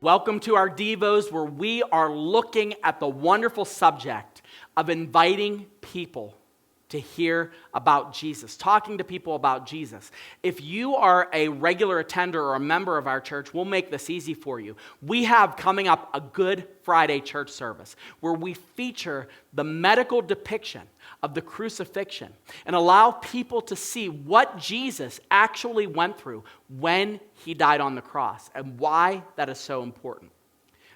Welcome to our Devos, where we are looking at the wonderful subject of inviting people to hear about Jesus, talking to people about Jesus. If you are a regular attender or a member of our church, we'll make this easy for you. We have coming up a Good Friday church service where we feature the medical depiction of the crucifixion and allow people to see what Jesus actually went through when he died on the cross and why that is so important.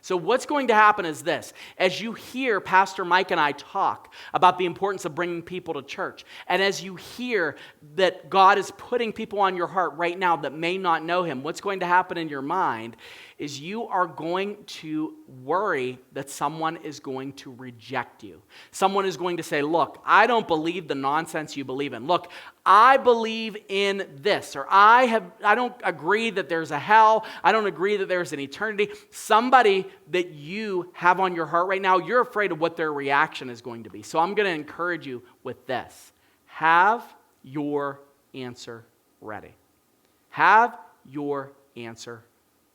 So what's going to happen is this. As you hear Pastor Mike and I talk about the importance of bringing people to church, and as you hear that God is putting people on your heart right now that may not know him, what's going to happen in your mind is you are going to worry that someone is going to reject you. Someone is going to say, look, I don't believe the nonsense you believe in. Look, I believe in this, or I don't agree that there's a hell. I don't agree that there's an eternity. Somebody that you have on your heart right now, you're afraid of what their reaction is going to be. So I'm going to encourage you with this. Have your answer ready. Have your answer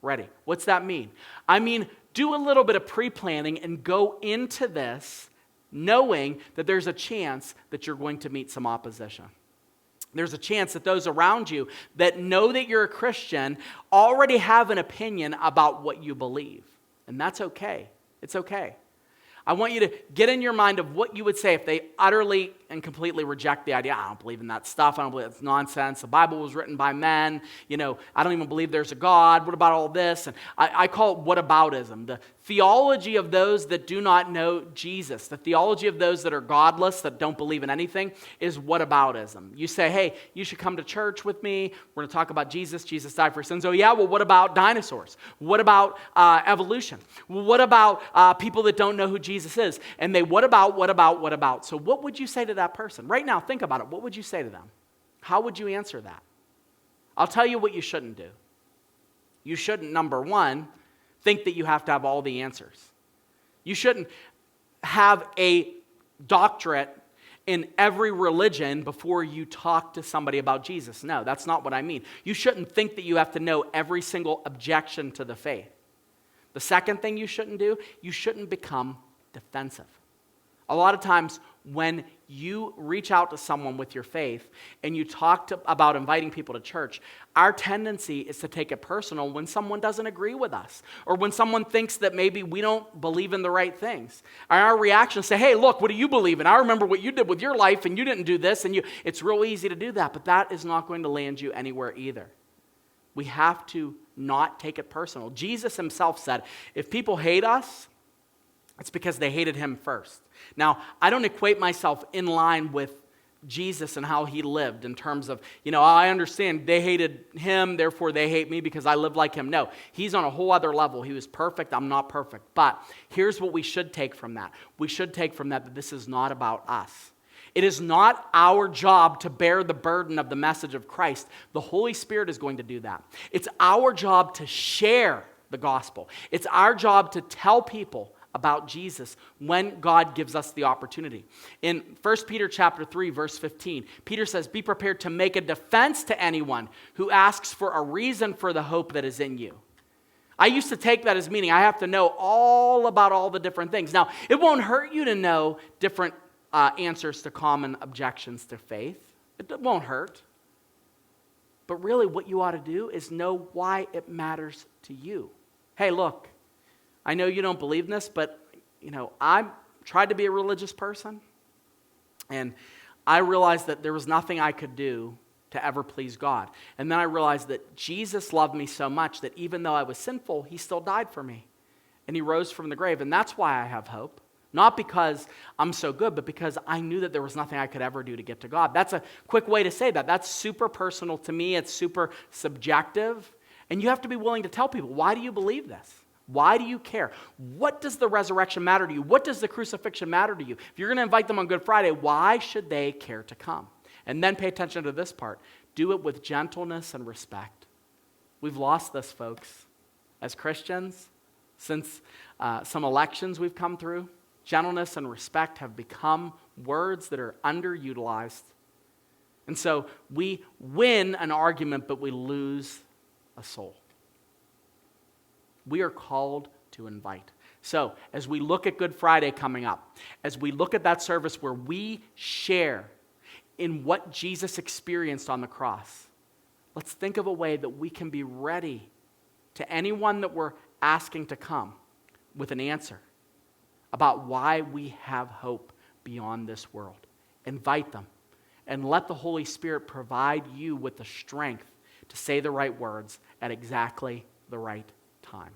ready. What's that mean? I mean, do a little bit of pre-planning and go into this knowing that there's a chance that you're going to meet some opposition. There's a chance that those around you that know that you're a Christian already have an opinion about what you believe. And that's okay. It's okay. I want you to get in your mind of what you would say if they utterly and completely reject the idea. I don't believe in that stuff. I don't believe it's nonsense. The Bible was written by men. I don't even believe there's a God. What about all this? And I call it whataboutism. The theology of those that do not know Jesus, the theology of those that are godless, that don't believe in anything, is whataboutism. You say, hey, you should come to church with me. We're going to talk about Jesus. Jesus died for sins. Oh, yeah? Well, what about dinosaurs? What about evolution? Well, what about people that don't know who Jesus is? And they, what about? So what would you say to that person? Right now, think about it. What would you say to them? How would you answer that? I'll tell you what you shouldn't do. You shouldn't, number one, think that you have to have all the answers. You shouldn't have a doctorate in every religion before you talk to somebody about Jesus. No, that's not what I mean. You shouldn't think that you have to know every single objection to the faith. The second thing you shouldn't do, you shouldn't become defensive. A lot of times when you reach out to someone with your faith and you talk about inviting people to church, our tendency is to take it personal when someone doesn't agree with us or when someone thinks that maybe we don't believe in the right things. And our reaction is to say, hey, look, what do you believe in? I remember what you did with your life and you didn't do this. And it's real easy to do that, but that is not going to land you anywhere either. We have to not take it personal. Jesus himself said, if people hate us, it's because they hated him first. Now, I don't equate myself in line with Jesus and how he lived in terms of, I understand they hated him, therefore they hate me because I live like him. No, he's on a whole other level. He was perfect. I'm not perfect. But here's what we should take from that. We should take from that this is not about us. It is not our job to bear the burden of the message of Christ. The Holy Spirit is going to do that. It's our job to share the gospel. It's our job to tell people about Jesus when God gives us the opportunity. In 1 Peter chapter 3, verse 15, Peter says, be prepared to make a defense to anyone who asks for a reason for the hope that is in you. I used to take that as meaning I have to know all about all the different things. Now, it won't hurt you to know different answers to common objections to faith. It won't hurt. But really what you ought to do is know why it matters to you. Hey, look, I know you don't believe in this, but, I tried to be a religious person, and I realized that there was nothing I could do to ever please God. And then I realized that Jesus loved me so much that even though I was sinful, he still died for me, and he rose from the grave, and that's why I have hope. Not because I'm so good, but because I knew that there was nothing I could ever do to get to God. That's a quick way to say that. That's super personal to me. It's super subjective, and you have to be willing to tell people, why do you believe this? Why do you care? What does the resurrection matter to you? What does the crucifixion matter to you? If you're going to invite them on Good Friday, why should they care to come? And then pay attention to this part. Do it with gentleness and respect. We've lost this, folks. As Christians, since some elections we've come through, gentleness and respect have become words that are underutilized. And so we win an argument, but we lose a soul. We are called to invite. So, as we look at Good Friday coming up, as we look at that service where we share in what Jesus experienced on the cross, let's think of a way that we can be ready to anyone that we're asking to come with an answer about why we have hope beyond this world. Invite them and let the Holy Spirit provide you with the strength to say the right words at exactly the right time.